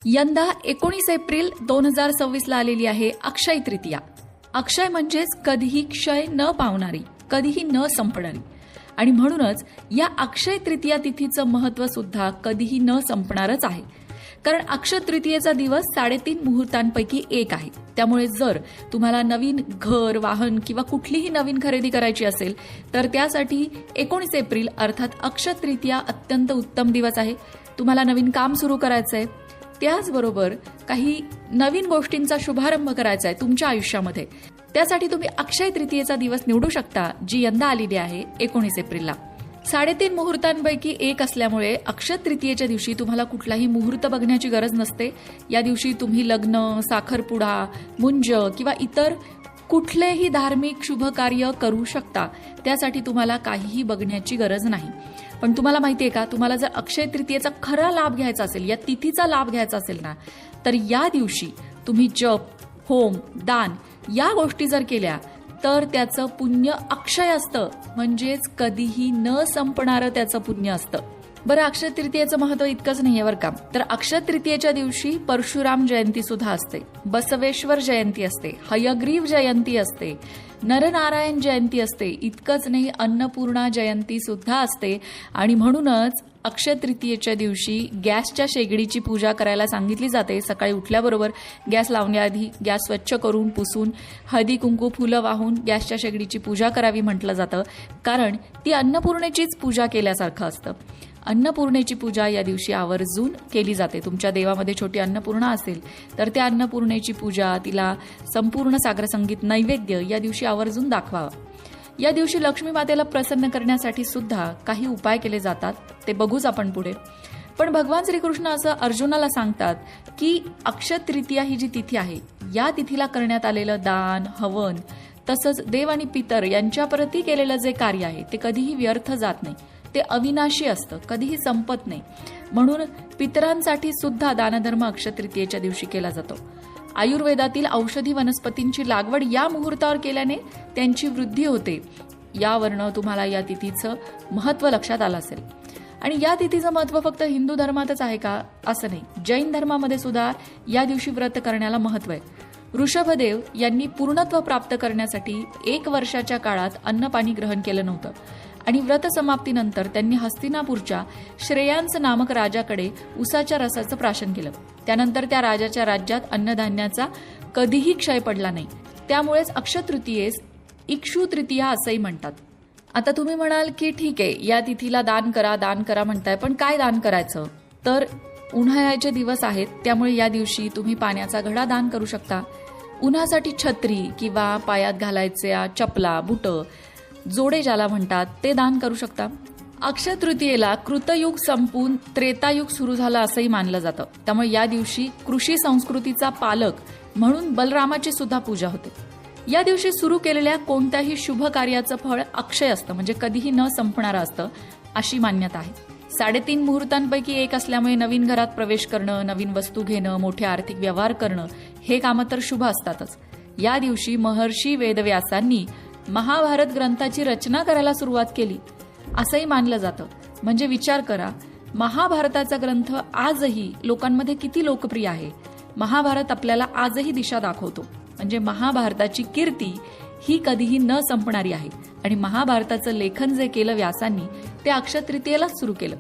यंदा 19 एप्रिल 2026 ला आलेली आहे अक्षय तृतीया. अक्षय म्हणजेच कधीही क्षय न पावणारी, कधीही न संपणारी. आणि म्हणूनच या अक्षय तृतीया तिथीचं महत्त्व सुद्धा कधीही न संपणारच आहे. कारण अक्षय तृतीयेचा दिवस 3.5 मुहूर्तांपैकी एक आहे. त्यामुळे जर तुम्हाला नवीन घर, वाहन किंवा कुठलीही नवीन खरेदी करायची असेल तर त्यासाठी 19 एप्रिल अर्थात अक्षय तृतीया अत्यंत उत्तम दिवस आहे. तुम्हाला नवीन काम सुरू करायचं आहे, त्याचबरोबर काही नवीन गोष्टींचा शुभारंभ करायचा आहे तुमच्या आयुष्यामध्ये, त्यासाठी तुम्ही अक्षय तृतीयेचा दिवस निवडू शकता, जी यंदा आलेली आहे 19 एप्रिलला. 3.5 मुहूर्तांपैकी एक असल्यामुळे अक्षय तृतीयेच्या दिवशी तुम्हाला कुठलाही मुहूर्त बघण्याची गरज नसते. या दिवशी तुम्ही लग्न, साखरपुडा, मुंज किंवा इतर कुठलेही धार्मिक शुभ कार्य करू शकता. त्यासाठी तुम्हाला काहीही बघण्याची गरज नाही. पण तुम्हाला माहितीये का, तुम्हाला जर अक्षय तृतीयेचा खरा लाभ घ्यायचा असेल, या तिथीचा लाभ घ्यायचा असेल ना, तर या दिवशी तुम्ही जप, होम, दान या गोष्टी जर केल्या तर त्याचं पुण्य अक्षय असतं, म्हणजेच कधीही न संपणारं त्याचं पुण्य असतं. बरं, अक्षय तृतीयेचं महत्व इतकंच नाहीये बरं का. तर अक्षय तृतीयेच्या दिवशी परशुराम जयंती सुद्धा असते, बसवेश्वर जयंती असते, हयग्रीव जयंती असते, नरनारायण जयंती असते. इतकंच नाही, अन्नपूर्णा जयंती सुद्धा असते. आणि म्हणूनच अक्षय तृतीयेच्या दिवशी गॅसच्या शेगडीची पूजा करायला सांगितली जाते. सकाळी उठल्याबरोबर गॅस लावण्याआधी गॅस स्वच्छ करून, पुसून, हळदी कुंकू, फुलं वाहून गॅसच्या शेगडीची पूजा करावी म्हटलं जातं. कारण ती अन्नपूर्णेचीच पूजा केल्यासारखं असतं. अन्नपूर्णेची पूजा या दिवशी आवर्जून केली जाते. तुमच्या देवामध्ये छोटी अन्नपूर्णा असेल तर त्या अन्नपूर्णेची पूजा, तिला संपूर्ण सागरसंगीत नैवेद्य या दिवशी आवर्जून दाखवावा. या दिवशी लक्ष्मी मातेला प्रसन्न करण्यासाठी सुद्धा काही उपाय केले जातात, ते बघूच आपण पुढे. पण भगवान श्रीकृष्ण असं अर्जुनाला सांगतात की अक्षय तृतीया ही जी तिथी आहे, या तिथीला करण्यात आलेलं दान, हवन तसंच देव आणि पितर यांच्याप्रती केलेलं जे कार्य आहे ते कधीही व्यर्थ जात नाही. ते अविनाशी असतं, कधीही संपत नाही. म्हणून पितरांसाठी सुद्धा दानधर्म अक्षय तृतीयेच्या दिवशी केला जातो. आयुर्वेदातील औषधी वनस्पतींची लागवड या मुहूर्तावर केल्याने त्यांची वृद्धी होते. यावरनं तुम्हाला या तिथीचं महत्त्व लक्षात आलं असेल. आणि या तिथीचं महत्त्व फक्त हिंदू धर्मातच आहे का, असं नाही. जैन धर्मामध्ये सुद्धा या दिवशी व्रत करण्याला महत्त्व आहे. ऋषभदेव यांनी पूर्णत्व प्राप्त करण्यासाठी 1 वर्षाच्या काळात अन्नपाणी ग्रहण केलं नव्हतं. आणि व्रत समाप्तीनंतर त्यांनी हस्तिनापूरच्या श्रेयांस नामक राजाकडे उसाच्या रसाचं प्राशन केलं. त्यानंतर त्या राजाच्या राज्यात अन्नधान्याचा कधीही क्षय पडला नाही. त्यामुळेच अक्षय तृतीयेस इक्षु तृतीया असंही म्हणतात. आता तुम्ही म्हणाल की ठीक आहे, या तिथीला दान करा म्हणताय, पण काय दान करायचं? तर उन्हाळ्याचे दिवस आहेत, त्यामुळे या दिवशी तुम्ही पाण्याचा घडा दान करू शकता. उन्हासाठी छत्री किंवा पायात घालायच्या चपला, बुटं, जोडे ज्याला म्हणतात, ते दान करू शकता. अक्षय तृतीयेला कृतयुग संपून त्रेतायुग सुरू झालं असंही मानलं जातं. त्यामुळे या दिवशी कृषी संस्कृतीचा पालक म्हणून बलरामाची सुद्धा पूजा होते. या दिवशी सुरू केलेल्या कोणत्याही शुभ कार्याचं फळ अक्षय असतं, म्हणजे कधीही न संपणारं असतं, अशी मान्यता आहे. 3.5 मुहूर्तांपैकी एक असल्यामुळे नवीन घरात प्रवेश करणं, नवीन वस्तू घेणं, मोठे आर्थिक व्यवहार करणं हे कामं तर शुभ असतातच. या दिवशी महर्षी वेदव्यासांनी महाभारत ग्रंथाची रचना करायला सुरुवात केली असंही मानलं जातं. म्हणजे विचार करा, महाभारताचा ग्रंथ आजही लोकांमध्ये किती लोकप्रिय आहे. महाभारत आपल्याला आजही दिशा दाखवतो. म्हणजे महाभारताची कीर्ती ही कधीही न संपणारी आहे. आणि महाभारताचं लेखन जे केलं व्यासांनी, ते अक्षय तृतीयेलाच सुरू केलं.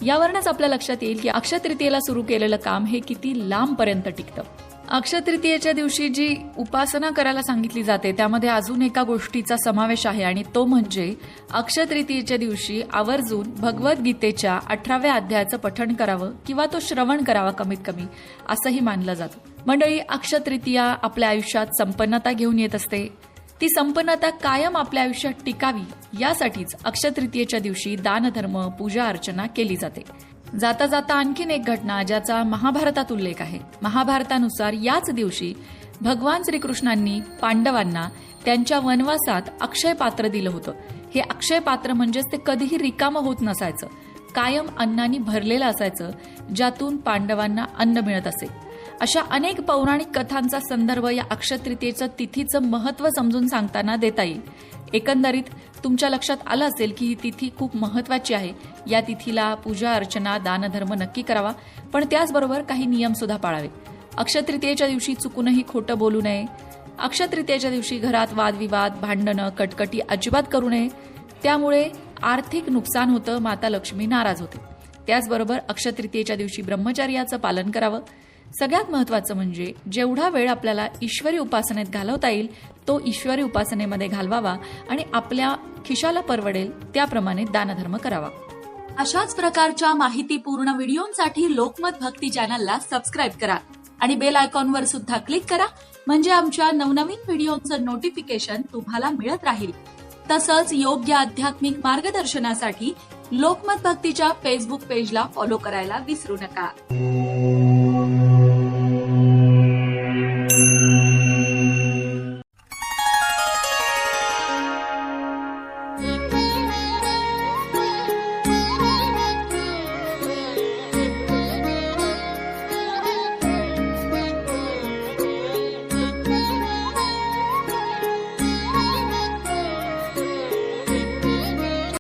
यावरूनच आपल्या लक्षात येईल की अक्षय तृतीयेला सुरू केलेलं काम हे किती लांबपर्यंत टिकतं. अक्षय तृतीयेच्या दिवशी जी उपासना करायला सांगितली जाते त्यामध्ये अजून एका गोष्टीचा समावेश आहे, आणि तो म्हणजे अक्षय तृतीयेच्या दिवशी आवर्जून भगवद्गीतेच्या 18व्या अध्यायाचं पठण करावं किंवा तो श्रवण करावा कमीत कमी, असंही मानलं जातं. मंडळी, अक्षय तृतीया आपल्या आयुष्यात संपन्नता घेऊन येत असते. ती संपन्नता कायम आपल्या आयुष्यात टिकावी यासाठीच अक्षय तृतीयेच्या दिवशी दानधर्म, पूजा अर्चना केली जाते. जाता जाता आणखीन एक घटना ज्याचा महाभारतात उल्लेख आहे. महाभारतानुसार याच दिवशी भगवान श्रीकृष्णांनी पांडवांना त्यांच्या वनवासात अक्षय पात्र दिलं होतं. हे अक्षय पात्र म्हणजेच ते कधीही रिकामं होत नसायचं, कायम अन्नानी भरलेलं असायचं, ज्यातून पांडवांना अन्न मिळत असे. अशा अनेक पौराणिक कथांचा संदर्भ या अक्षय तृतीयेचं तिथीचं महत्त्व समजून सांगताना देता येईल. एकंदरीत तुमच्या लक्षात आलं असेल की ही तिथी खूप महत्वाची आहे. या तिथीला पूजा अर्चना दानधर्म नक्की करावा, पण त्याचबरोबर काही नियम सुद्धा पाळावे. अक्षय तृतीयेच्या दिवशी चुकूनही खोटं बोलू नये. अक्षय तृतीयेच्या दिवशी घरात वादविवाद भांडणं कटकटी अजिबात करू नये. त्यामुळे आर्थिक नुकसान होतं, माता लक्ष्मी नाराज होते. त्याचबरोबर अक्षय तृतीयेच्या दिवशी ब्रह्मचर्याचं पालन करावं. सगळ्यात महत्त्वाचं म्हणजे जेवढा वेळ आपल्याला ईश्वरी उपासनेत घालवता येईल तो ईश्वरी उपासनेमध्ये घालवावा आणि आपल्या खिशाला परवडेल त्याप्रमाणे दानधर्म करावा. अशाच प्रकारच्या माहितीपूर्ण व्हिडिओंसाठी लोकमत भक्ती चॅनलला सबस्क्राईब करा आणि बेल आयकॉनवर सुद्धा क्लिक करा, म्हणजे आमच्या नवनवीन व्हिडिओचं नोटिफिकेशन तुम्हाला मिळत राहील. तसंच योग्य आध्यात्मिक मार्गदर्शनासाठी लोकमत भक्तीच्या फेसबुक पेजला फॉलो करायला विसरू नका.